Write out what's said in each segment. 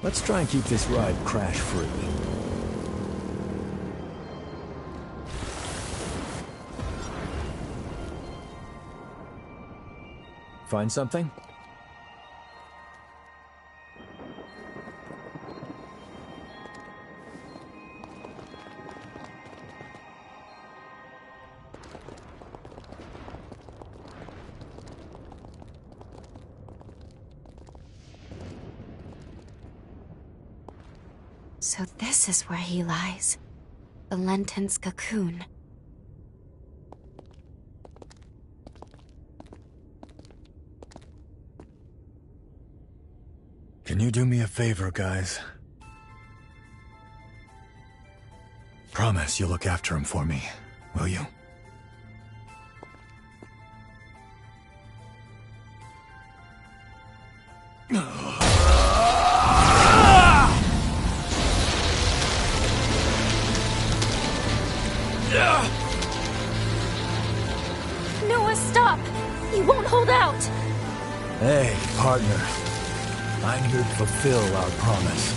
Let's try and keep this ride crash-free. Find something? So this is where he lies. The Lenton's cocoon. Can you do me a favor, guys? Promise you'll look after him for me, will you? Noah, stop! You won't hold out! Hey, partner. I'm here to fulfill our promise.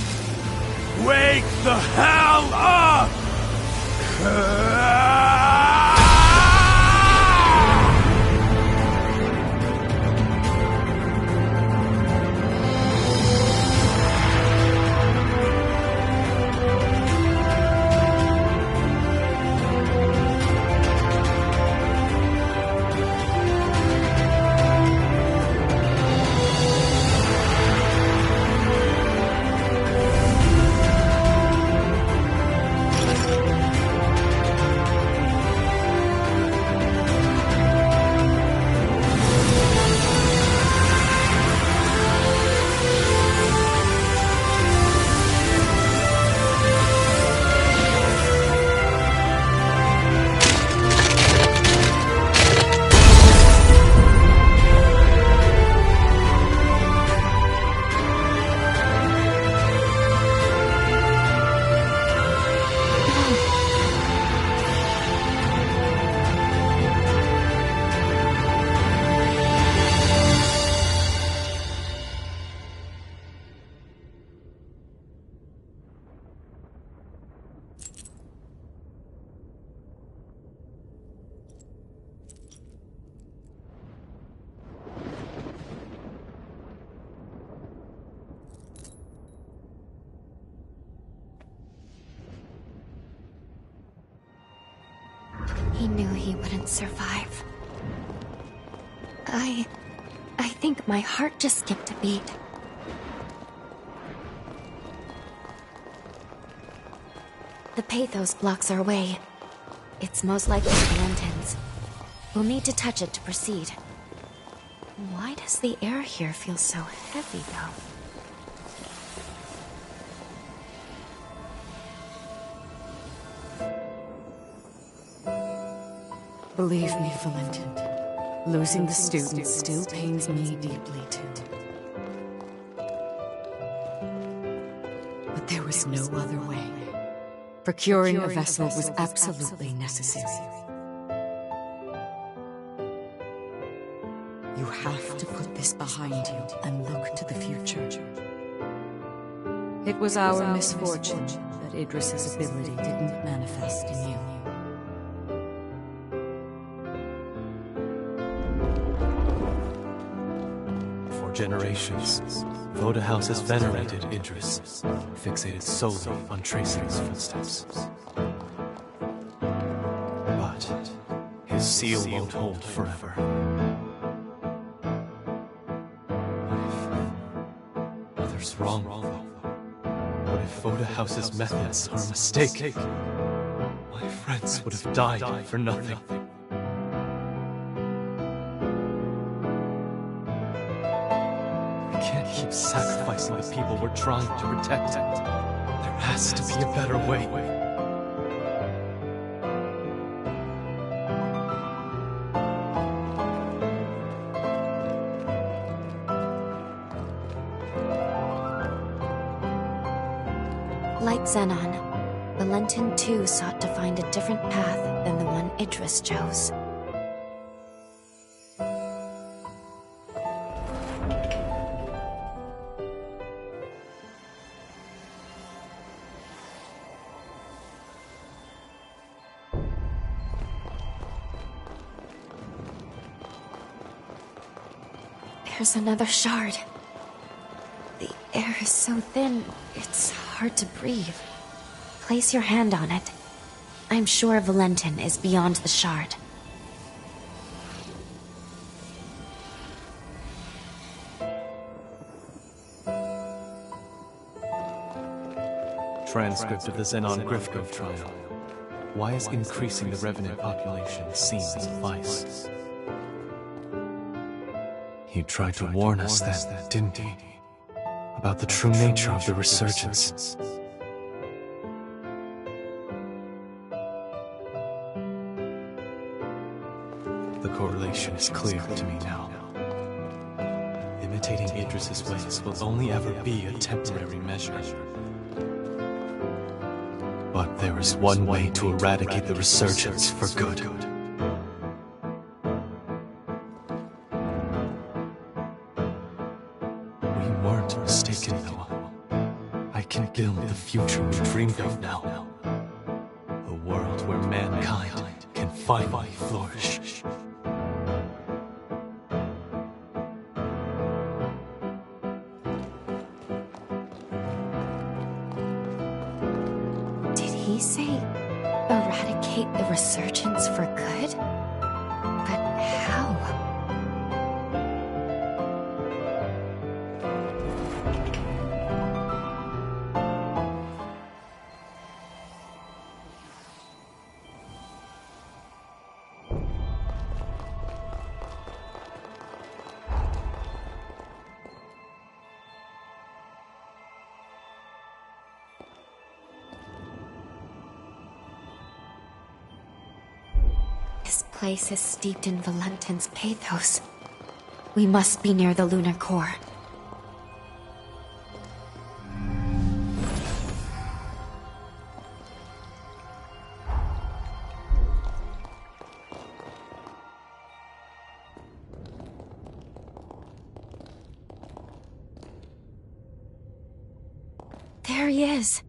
Wake the hell up! He knew he wouldn't survive. I think my heart just skipped a beat. The pathos blocks our way. It's most likely the Lentons. We'll need to touch it to proceed. Why does the air here feel so heavy, though? Believe me, Valentin, losing the students still pains me deeply, too. But there was no other way. Procuring a vessel was absolutely necessary. You have to put this behind you and look to the future. It was our misfortune that Idris's ability didn't manifest in you. Generations, Voda House has venerated Idris, fixated solely on tracing his footsteps. But his seal won't hold forever. What if others wrong? What if Voda House's methods are a mistake? My friends would have died for nothing. We can't keep of sacrificing the people we're trying to protect. There has to be a better way. Like Xenon, Valentin too sought to find a different path than the one Idris chose. There's another shard. The air is so thin, it's hard to breathe. Place your hand on it. I'm sure Valentin is beyond the shard. Transcript of the Xenon Grifko trial. Why is increasing the revenant population seen as a vice? He tried to warn us then, didn't he? About the true nature of the resurgence. The correlation is clear to me now. Imitating Idris's ways will only ever be a temporary measure. But there is one way to eradicate the resurgence for good. We weren't mistaken, Noah. I can build the future we dreamed of now. A world where mankind can finally flourish. Did he say eradicate the resurgence for good? But how? This place is steeped in Valentin's pathos. We must be near the lunar core. There he is.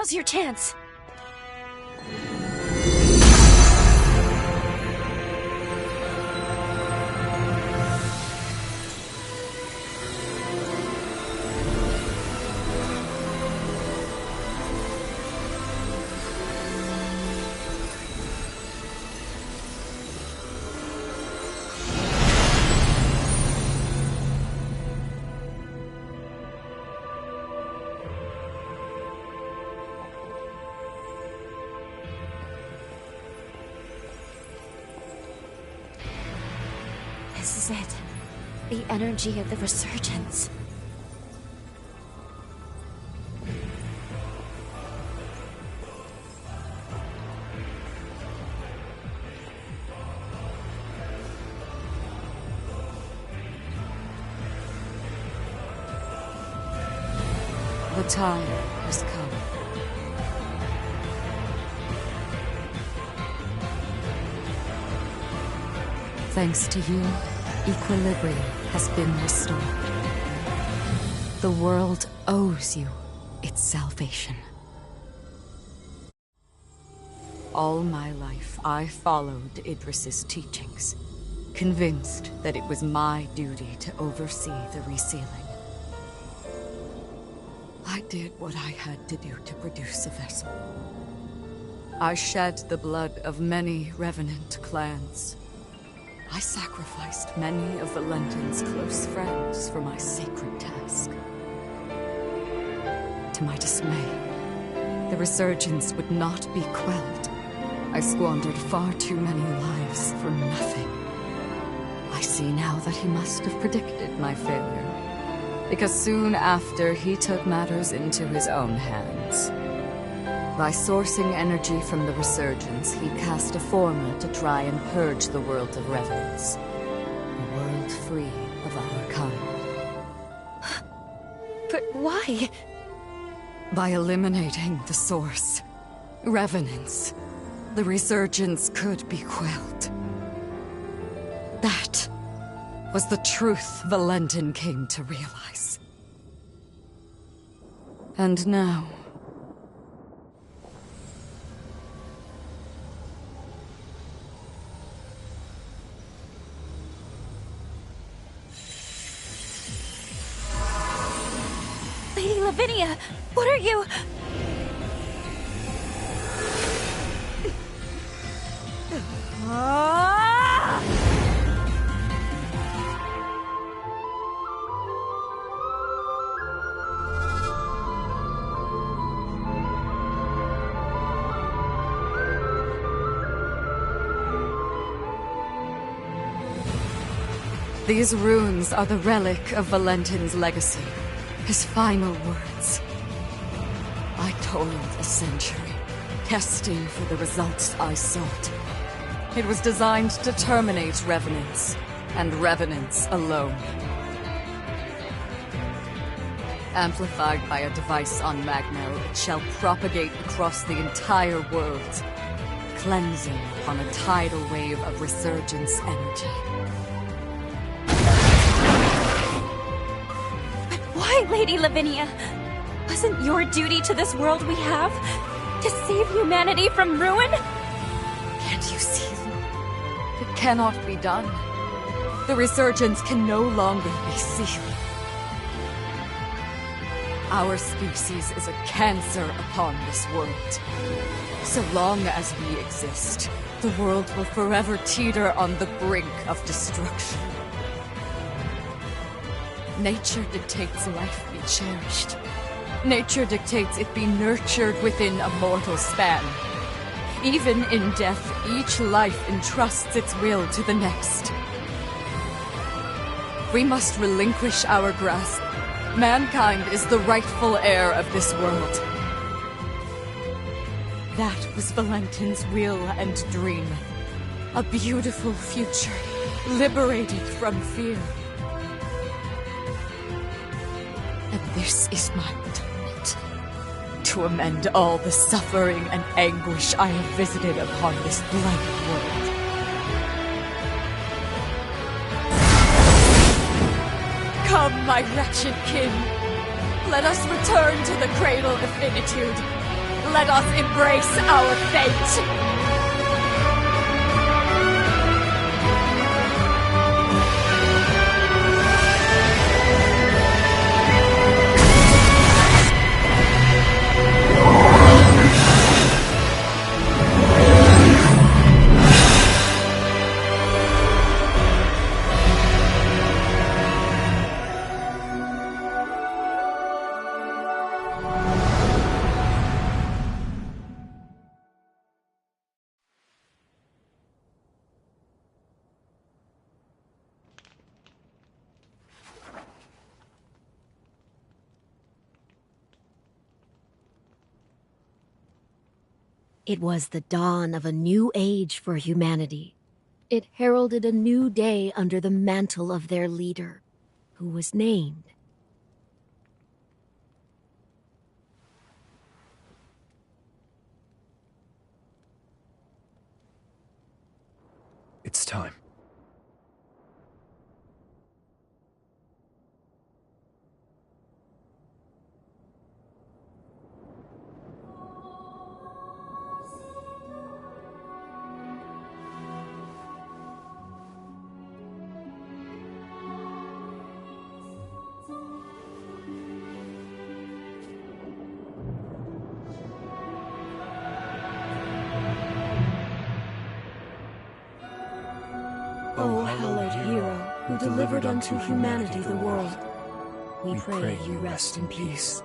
Now's your chance. This is it. The energy of the resurgence. The time has come. Thanks to you, equilibrium has been restored. The world owes you its salvation. All my life, I followed Idris's teachings, convinced that it was my duty to oversee the resealing. I did what I had to do to produce a vessel. I shed the blood of many revenant clans. I sacrificed many of Valentin's close friends for my sacred task. To my dismay, the resurgence would not be quelled. I squandered far too many lives for nothing. I see now that he must have predicted my failure, because soon after he took matters into his own hands. By sourcing energy from the resurgence, he cast a formula to try and purge the world of revenants. A world free of our kind. But why? By eliminating the source, revenants, the resurgence could be quelled. That was the truth Valentin came to realize. And now... Lady Lavinia, what are you... These runes are the relic of Valentin's legacy, his final words. I toiled a century, testing for the results I sought. It was designed to terminate revenants, and revenants alone. Amplified by a device on Magnell, it shall propagate across the entire world, cleansing upon a tidal wave of resurgence energy. Why, Lady Lavinia? Wasn't your duty to this world we have to save humanity from ruin? Can't you see? It cannot be done. The resurgence can no longer be sealed. Our species is a cancer upon this world. So long as we exist, the world will forever teeter on the brink of destruction. Nature dictates life be cherished. Nature dictates it be nurtured within a mortal span. Even in death, each life entrusts its will to the next. We must relinquish our grasp. Mankind is the rightful heir of this world. That was Valentin's will and dream. A beautiful future, liberated from fear. And this is my atonement. To amend all the suffering and anguish I have visited upon this blighted world. Come, my wretched kin. Let us return to the cradle of finitude. Let us embrace our fate! It was the dawn of a new age for humanity. It heralded a new day under the mantle of their leader, who was named It's time. O hallowed hero, who delivered unto humanity the world, we pray you rest in peace.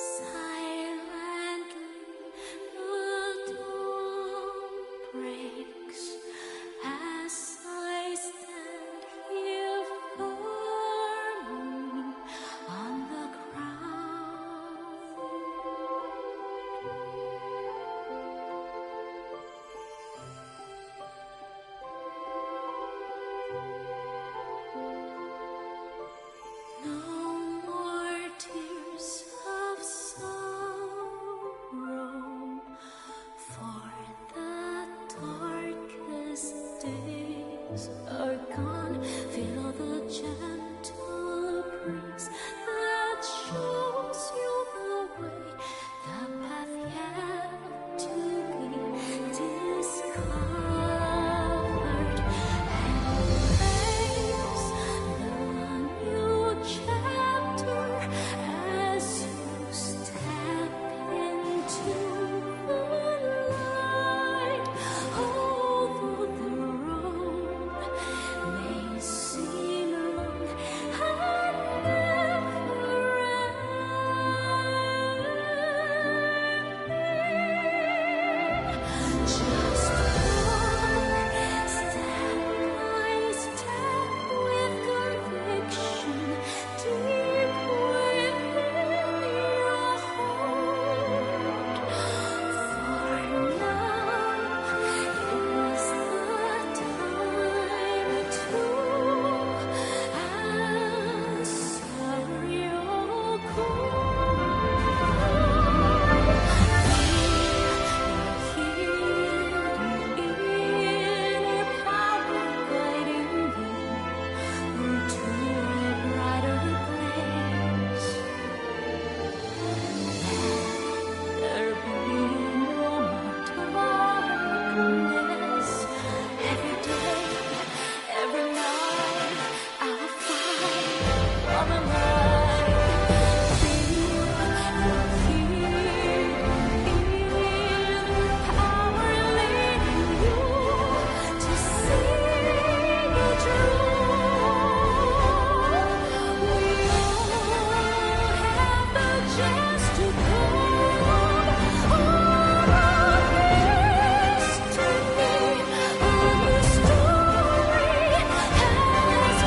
Silently, the dawn breaks as I stand here firmly on the ground. No more tears of sorrow, for the darkest days are gone. Feel the gentle breeze that shows you the way, the path yet to be discovered, and embrace the new chapter as you step into the light. Although the road may seem long and never end, just walk step by step with conviction deep within your heart. For now is the time to answer your call. Hidden inner power guiding you to a brighter place. There be no more darkness. Every day, every night, I'll fight for the light. Feel the hidden inner power leading you to see the truth. We all have the chance to come on our destiny. A new story has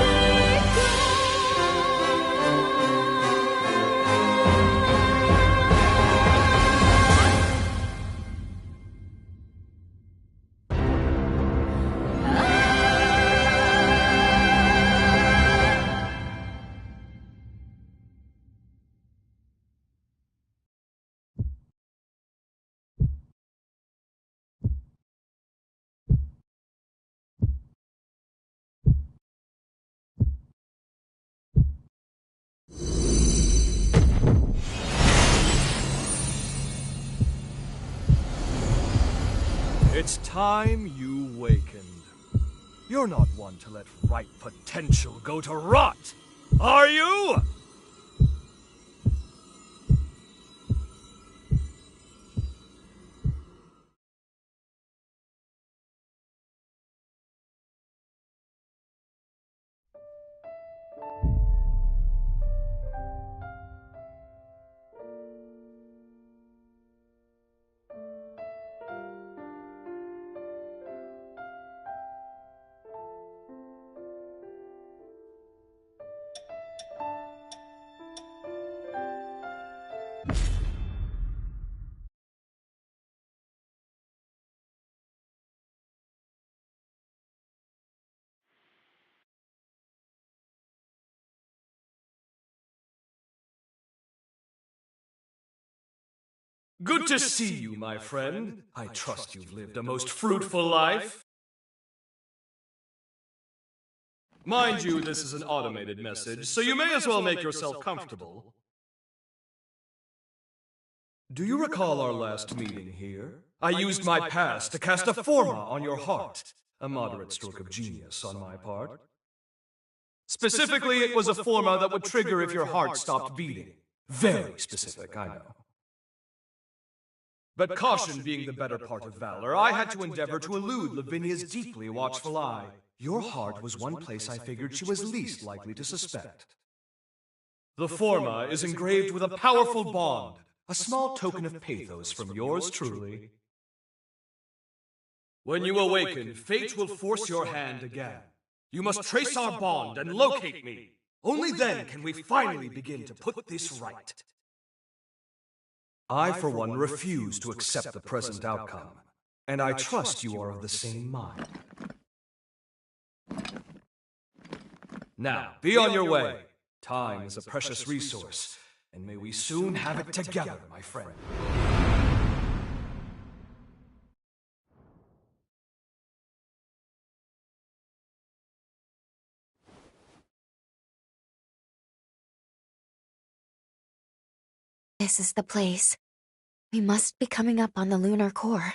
It's time you wakened. You're not one to let ripe potential go to rot, are you? Good to see you, my friend. I trust you've lived a most fruitful life. Mind you, this is an automated message, so you may as well make yourself comfortable. Do you recall our last meeting here? I used my past to cast a forma on your heart. A moderate stroke of genius on my part. Specifically, it was a forma that would trigger if your heart stopped beating. Very specific, I know. But caution being the better part of valor, I had to endeavor to elude Lavinia's deeply watchful eye. Your heart was one place I figured she was least likely to suspect. The forma is engraved with a powerful bond, a small token of pathos from yours truly. When you awaken, fate will force your hand again. You must trace our bond and locate me. Only then can we finally begin to put this right. I, for one, refuse to accept the present outcome, and I trust you are of the same mind. Now, be on your way. Time is a precious resource, and may we soon have it together, my friend. This is the place. We must be coming up on the lunar core.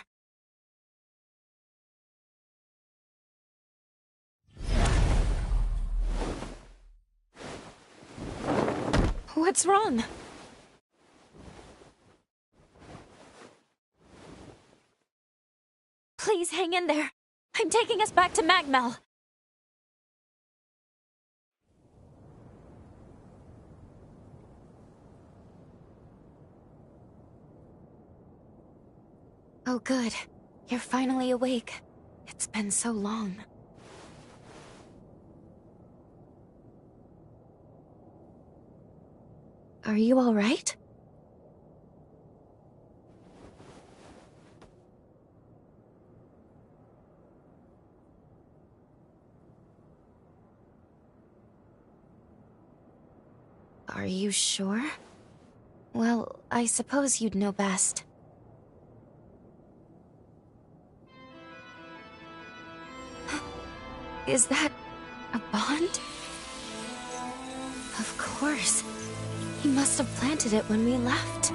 What's wrong? Please hang in there. I'm taking us back to Magmel. Oh, good. You're finally awake. It's been so long. Are you all right? Are you sure? Well, I suppose you'd know best. Is that a bond? Of course. He must have planted it when we left.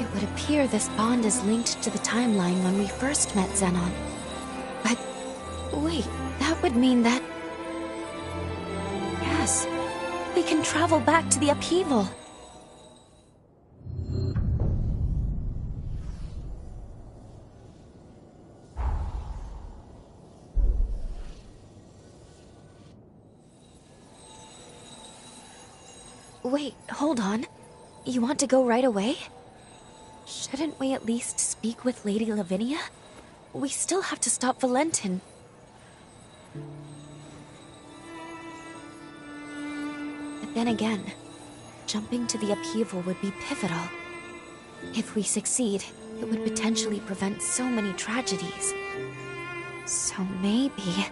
It would appear this bond is linked to the timeline when we first met Xenon. But wait, that would mean that... Yes, we can travel back to the upheaval. Wait, hold on. You want to go right away? Shouldn't we at least speak with Lady Lavinia? We still have to stop Valentin. But then again, jumping to the upheaval would be pivotal. If we succeed, it would potentially prevent so many tragedies. So maybe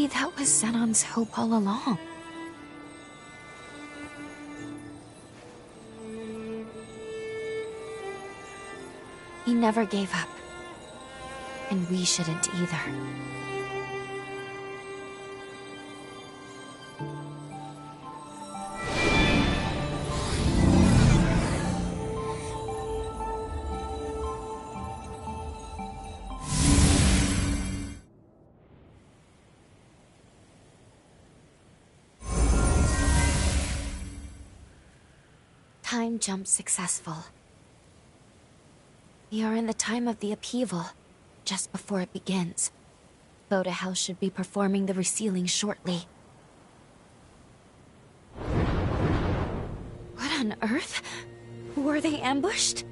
that was Xenon's hope all along. He never gave up. And we shouldn't either. Time jump successful. We are in the time of the upheaval, just before it begins. Boda House should be performing the resealing shortly. What on earth? Were they ambushed?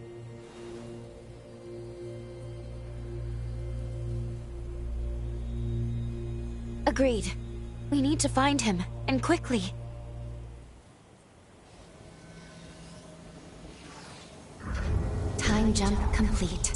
Agreed. We need to find him, and quickly. Time jump complete.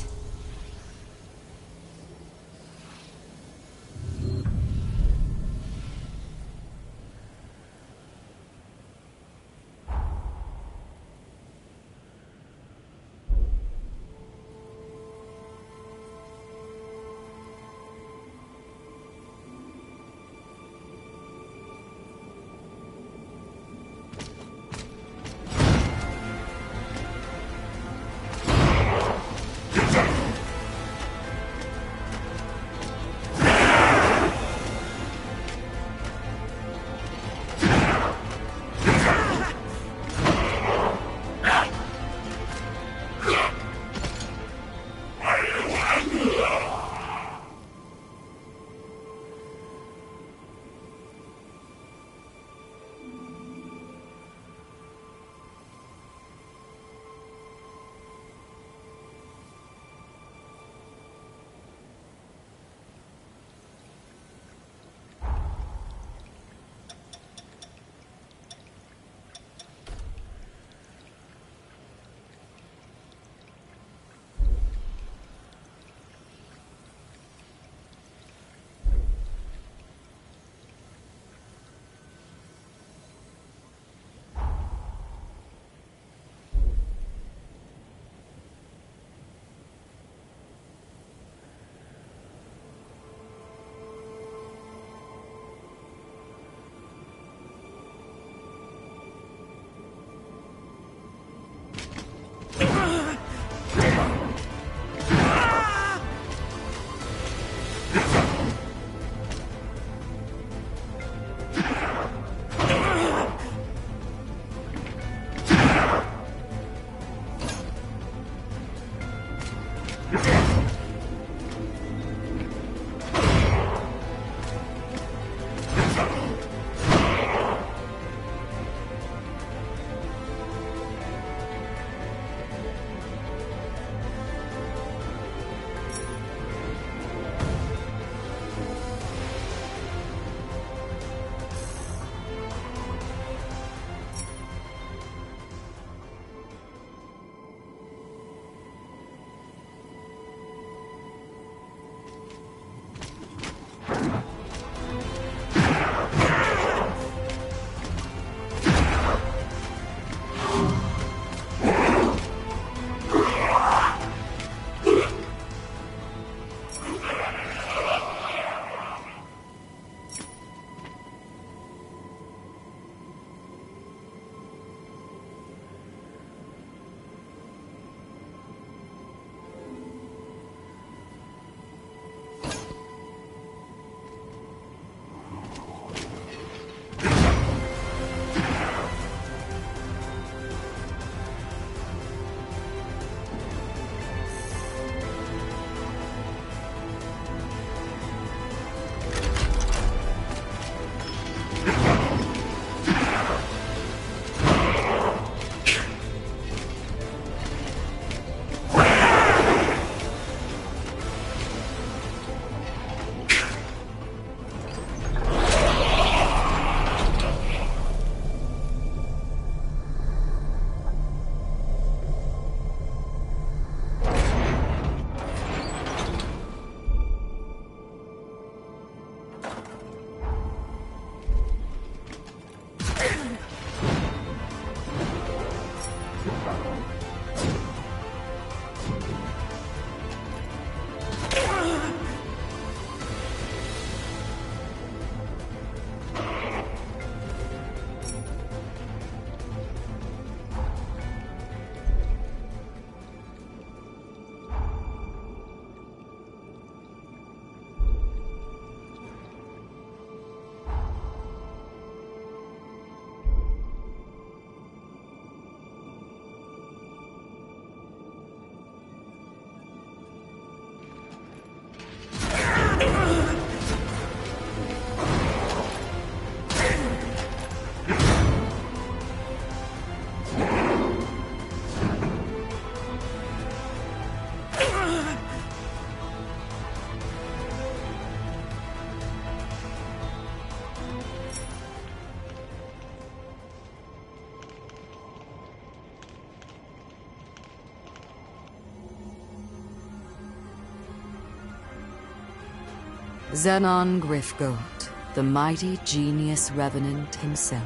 Xenon Griffgoat, the mighty genius revenant himself.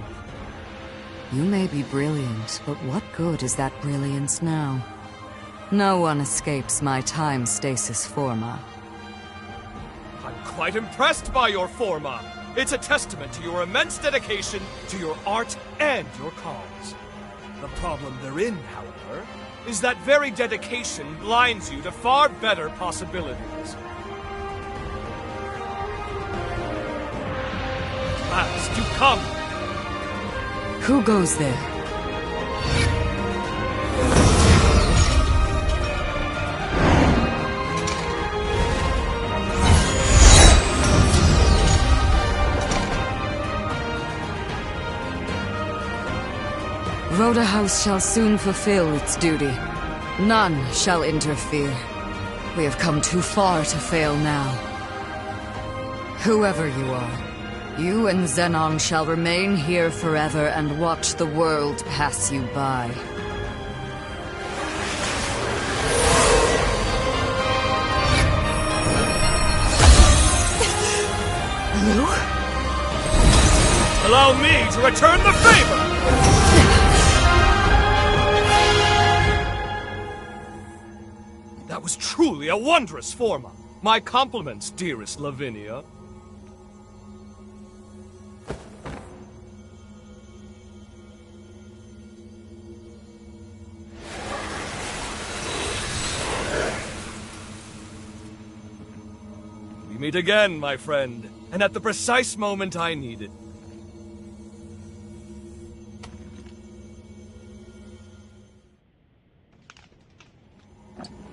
You may be brilliant, but what good is that brilliance now? No one escapes my time stasis forma. I'm quite impressed by your forma. It's a testament to your immense dedication to your art and your cause. The problem therein, however, is that very dedication blinds you to far better possibilities. At last, you come! Who goes there? Rhoda House shall soon fulfill its duty. None shall interfere. We have come too far to fail now. Whoever you are, you and Xenon shall remain here forever and watch the world pass you by. Lou? Allow me to return the favor! That was truly a wondrous forma. My compliments, dearest Lavinia. We meet again, my friend, and at the precise moment I needed.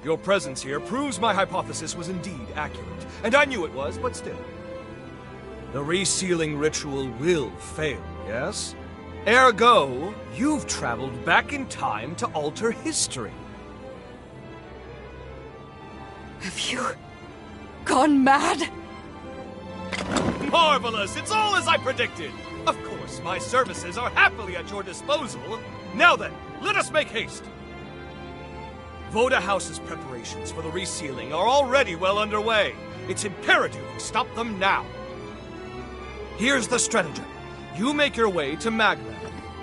Your presence here proves my hypothesis was indeed accurate, and I knew it was, but still. The resealing ritual will fail, yes? Ergo, you've traveled back in time to alter history. Have you gone mad? Marvelous! It's all as I predicted! Of course, my services are happily at your disposal. Now then, let us make haste! Voda House's preparations for the resealing are already well underway. It's imperative we stop them now. Here's the stratagem. You make your way to Magna.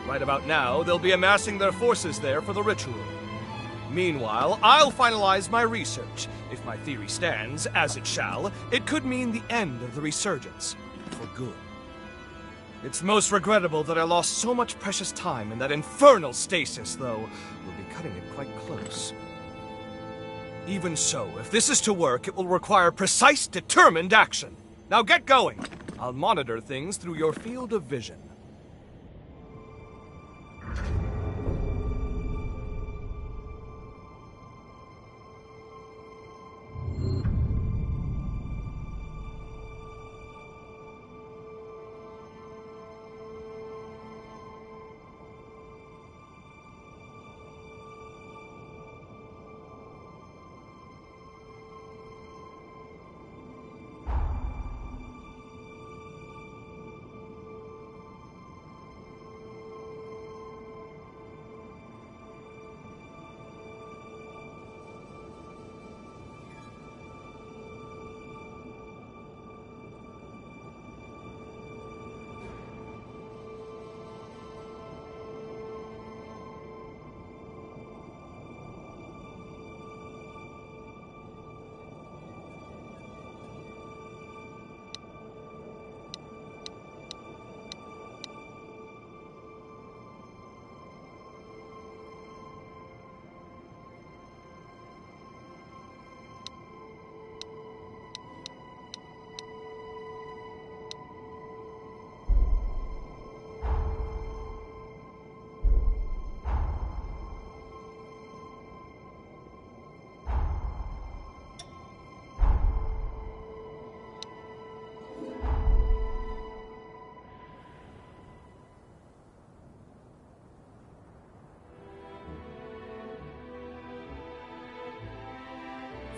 Right about now, they'll be amassing their forces there for the ritual. Meanwhile, I'll finalize my research. If my theory stands, as it shall, it could mean the end of the resurgence. For good. It's most regrettable that I lost so much precious time in that infernal stasis, though. We'll be cutting it quite close. Even so, if this is to work, it will require precise, determined action. Now get going. I'll monitor things through your field of vision.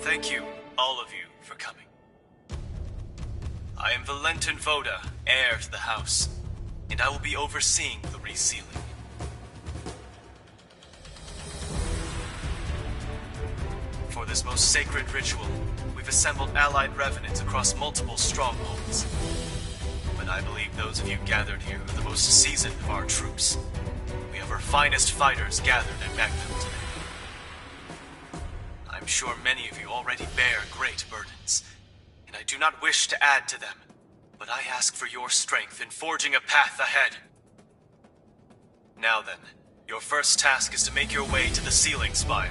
Thank you, all of you, for coming. I am Valentin Voda, heir to the house, and I will be overseeing the resealing. For this most sacred ritual, we we've assembled allied revenants across multiple strongholds. But I believe those of you gathered here are the most seasoned of our troops. We have our finest fighters gathered at Magville today. I'm sure many of you already bear great burdens, and I do not wish to add to them, but I ask for your strength in forging a path ahead. Now then, your first task is to make your way to the Sealing Spire.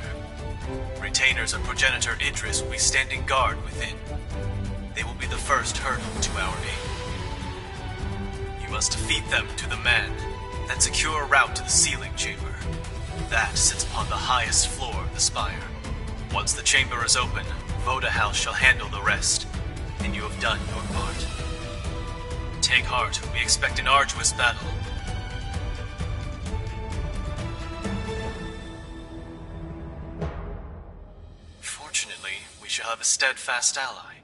Retainers of Progenitor Idris will be standing guard within. They will be the first hurdle to our aim. You must defeat them to the man, then secure a route to the sealing chamber. That sits upon the highest floor of the spire. Once the chamber is open, Vodahouse shall handle the rest, and you have done your part. Take heart, we expect an arduous battle. Fortunately, we shall have a steadfast ally.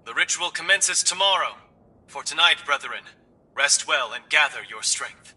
The ritual commences tomorrow. For tonight, brethren, rest well and gather your strength.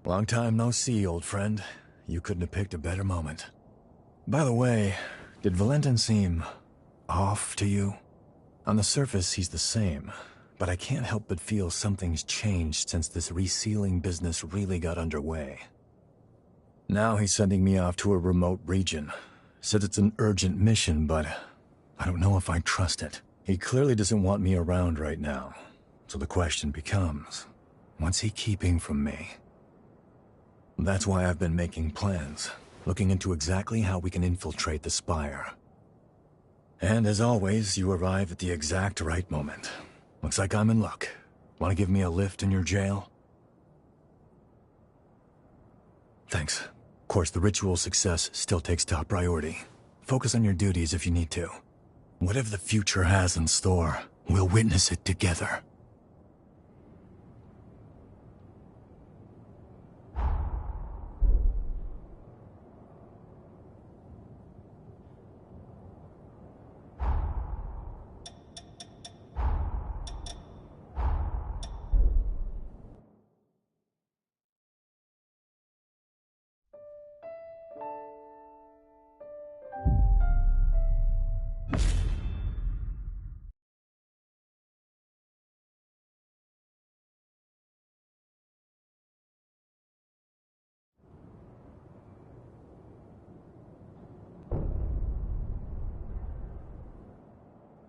Long time no see, old friend. You couldn't have picked a better moment. By the way, did Valentin seem off to you? On the surface, he's the same, but I can't help but feel something's changed since this resealing business really got underway. Now he's sending me off to a remote region. Says it's an urgent mission, but I don't know if I trust it. He clearly doesn't want me around right now, so the question becomes, what's he keeping from me? That's why I've been making plans, looking into exactly how we can infiltrate the Spire. And as always, you arrive at the exact right moment. Looks like I'm in luck. Want to give me a lift in your jail? Thanks. Of course, the ritual success still takes top priority. Focus on your duties if you need to. Whatever the future has in store, we'll witness it together.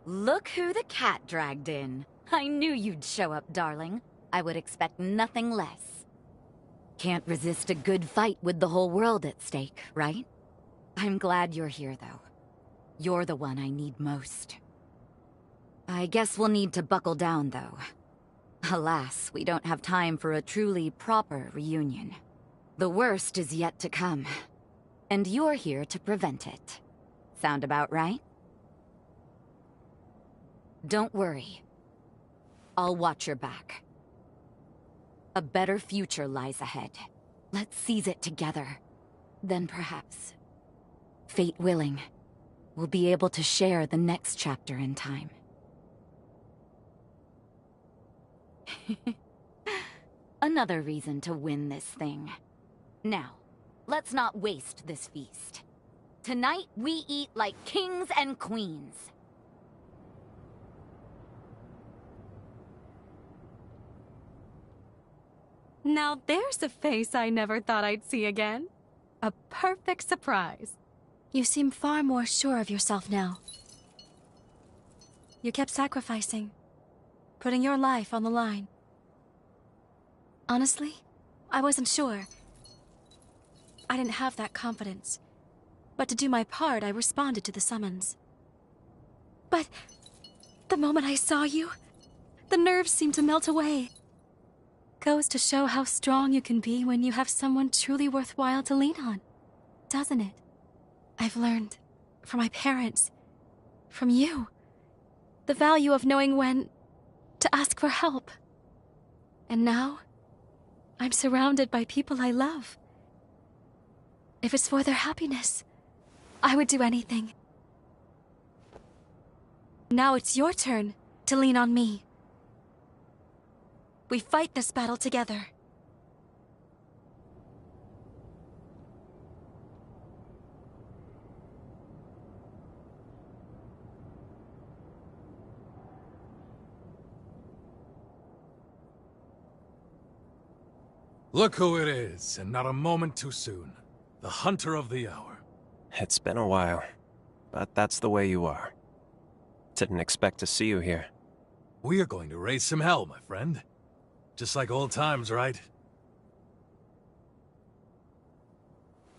Look who the cat dragged in. I knew you'd show up, darling. I would expect nothing less. Can't resist a good fight with the whole world at stake, right? I'm glad you're here, though. You're the one I need most. I guess we'll need to buckle down, though. Alas, we don't have time for a truly proper reunion. The worst is yet to come, and you're here to prevent it. Sound about right? Don't worry. I'll watch your back. A better future lies ahead. Let's seize it together. Then perhaps, fate willing, we'll be able to share the next chapter in time. Another reason to win this thing. Now, let's not waste this feast. Tonight, we eat like kings and queens. Now there's a face I never thought I'd see again. A perfect surprise. You seem far more sure of yourself now. You kept sacrificing, putting your life on the line. Honestly, I wasn't sure. I didn't have that confidence. But to do my part, I responded to the summons. But the moment I saw you, the nerves seemed to melt away. Goes to show how strong you can be when you have someone truly worthwhile to lean on, doesn't it? I've learned from my parents, from you, the value of knowing when to ask for help. And now, I'm surrounded by people I love. If it's for their happiness, I would do anything. Now it's your turn to lean on me. We fight this battle together. Look who it is, and not a moment too soon. The Hunter of the Hour. It's been a while, but that's the way you are. Didn't expect to see you here. We are going to raise some hell, my friend. Just like old times, right?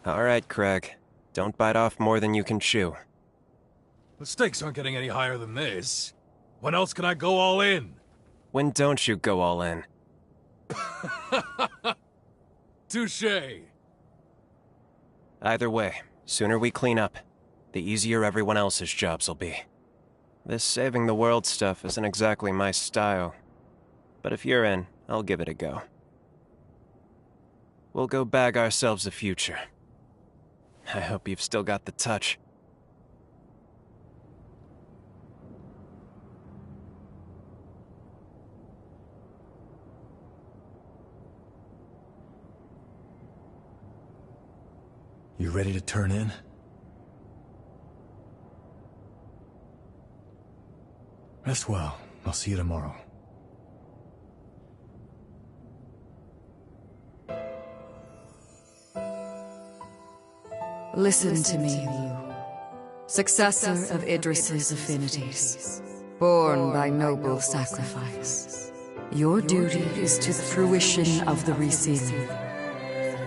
All right, Craig. Don't bite off more than you can chew. The stakes aren't getting any higher than this. When else can I go all in? When don't you go all in? Touché. Either way, sooner we clean up, the easier everyone else's jobs will be. This saving the world stuff isn't exactly my style, but if you're in, I'll give it a go. We'll go bag ourselves a future. I hope you've still got the touch. You ready to turn in? Rest well. I'll see you tomorrow. Listen to me, Liu. Successor of Idris's affinities, born by noble sacrifice. Your duty is to the fruition of the resealing.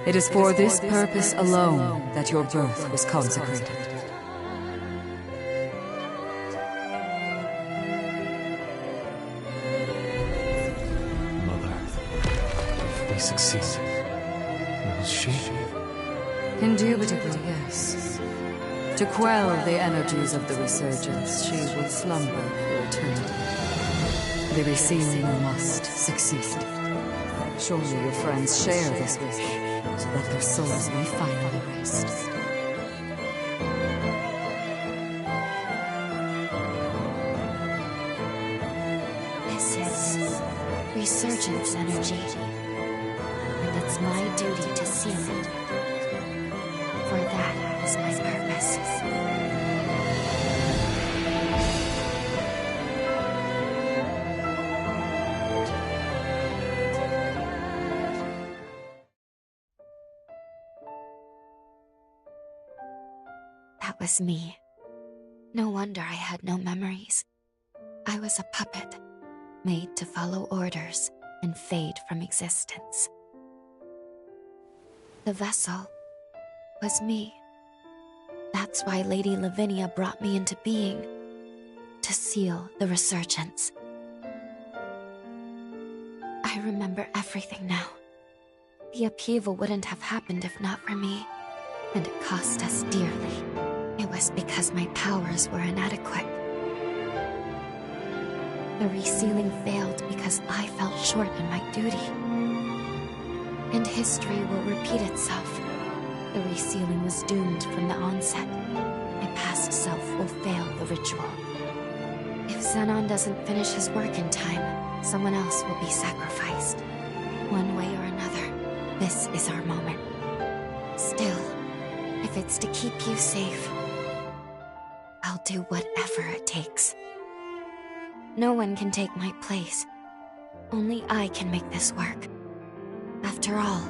It is for this purpose alone that your birth was consecrated. Mother, if we succeed, will she? Indubitably, yes. To quell the energies of the resurgence, she will slumber for eternity. The resealing must succeed. Surely your friends share this wish, so that their souls may finally rest. This is resurgence energy, and it's my duty to seal it. For that is my purpose. That was me. No wonder I had no memories. I was a puppet, made to follow orders and fade from existence. The vessel was me. That's why Lady Lavinia brought me into being, to seal the resurgence. I remember everything now. The upheaval wouldn't have happened if not for me, and it cost us dearly. It was because my powers were inadequate. The resealing failed because I fell short in my duty. And history will repeat itself. The resealing was doomed from the onset. My past self will fail the ritual. If Xenon doesn't finish his work in time, someone else will be sacrificed. One way or another, this is our moment. Still, if it's to keep you safe, I'll do whatever it takes. No one can take my place. Only I can make this work. After all,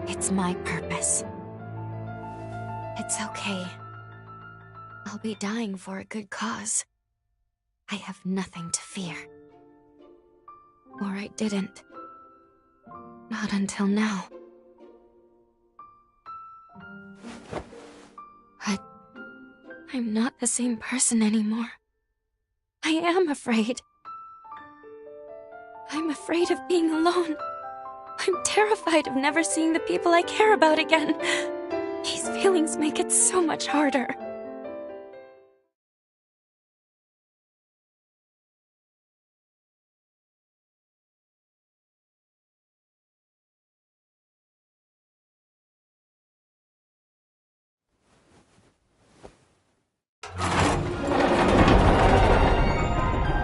it's my purpose. It's okay. I'll be dying for a good cause. I have nothing to fear. Or I didn't. Not until now. But I'm not the same person anymore. I am afraid. I'm afraid of being alone. I'm terrified of never seeing the people I care about again. These feelings make it so much harder.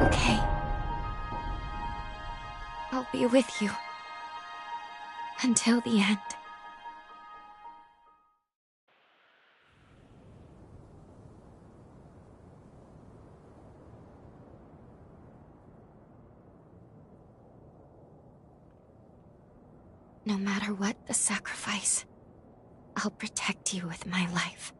Okay. I'll be with you. Until the end. No matter what the sacrifice, I'll protect you with my life.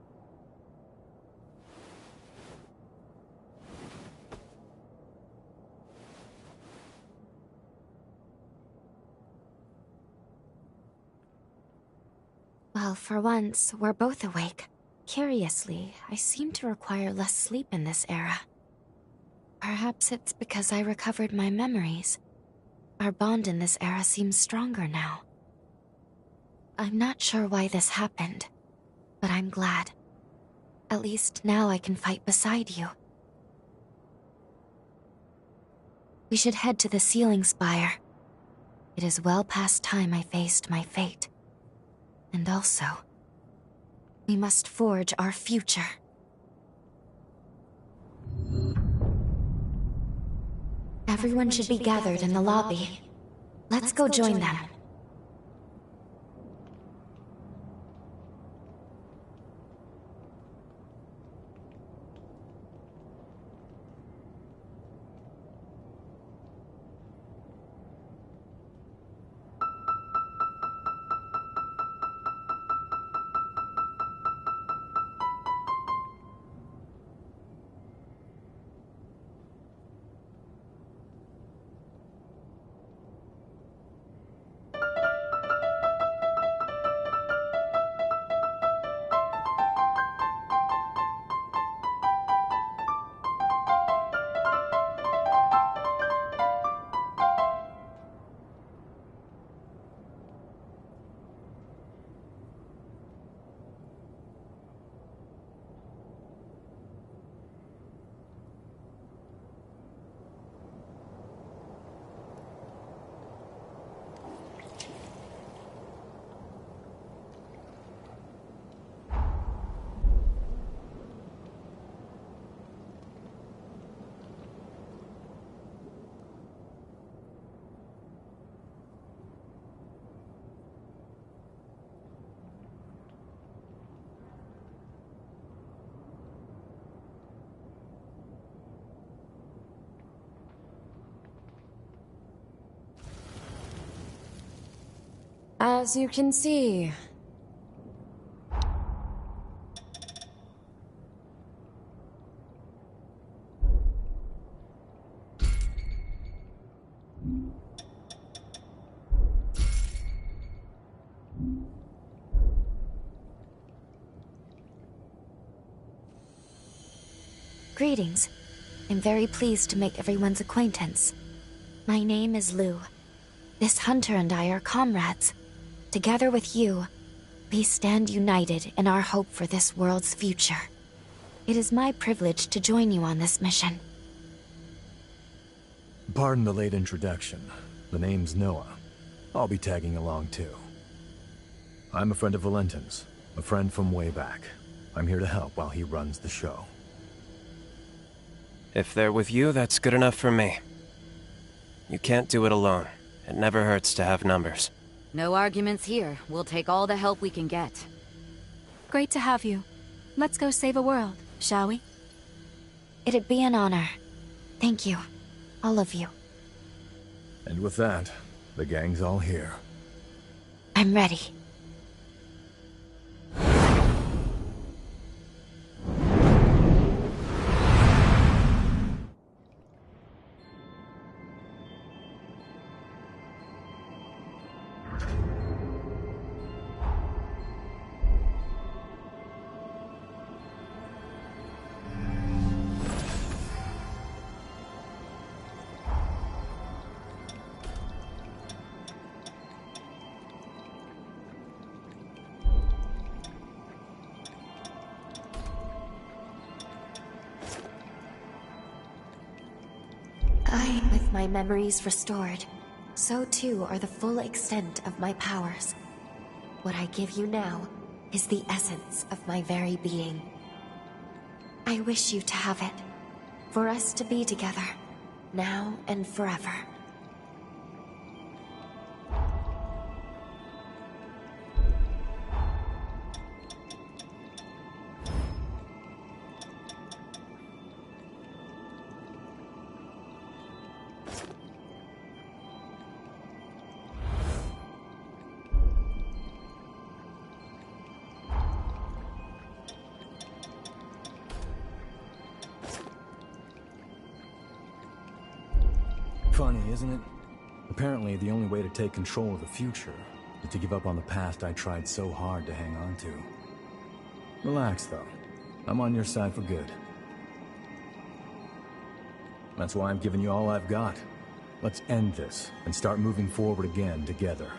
Well, for once, we're both awake. Curiously, I seem to require less sleep in this era. Perhaps it's because I recovered my memories. Our bond in this era seems stronger now. I'm not sure why this happened, but I'm glad. At least now I can fight beside you. We should head to the ceiling spire. It is well past time I faced my fate. And also, we must forge our future. Everyone should be gathered in the lobby. Let's go join them. As you can see, Greetings. I'm very pleased to make everyone's acquaintance. My name is Lou. This hunter and I are comrades. Together with you, we stand united in our hope for this world's future. It is my privilege to join you on this mission. Pardon the late introduction. The name's Noah. I'll be tagging along too. I'm a friend of Valentin's, a friend from way back. I'm here to help while he runs the show. If they're with you, that's good enough for me. You can't do it alone. It never hurts to have numbers. No arguments here. We'll take all the help we can get. Great to have you. Let's go save a world, shall we? It'd be an honor. Thank you. All of you. And with that, the gang's all here. I'm ready. With my memories restored, so too are the full extent of my powers. What I give you now is the essence of my very being. I wish you to have it, for us to be together, now and forever. Funny, isn't it? Apparently, the only way to take control of the future is to give up on the past I tried so hard to hang on to. Relax, though. I'm on your side for good. That's why I'm giving you all I've got. Let's end this and start moving forward again together.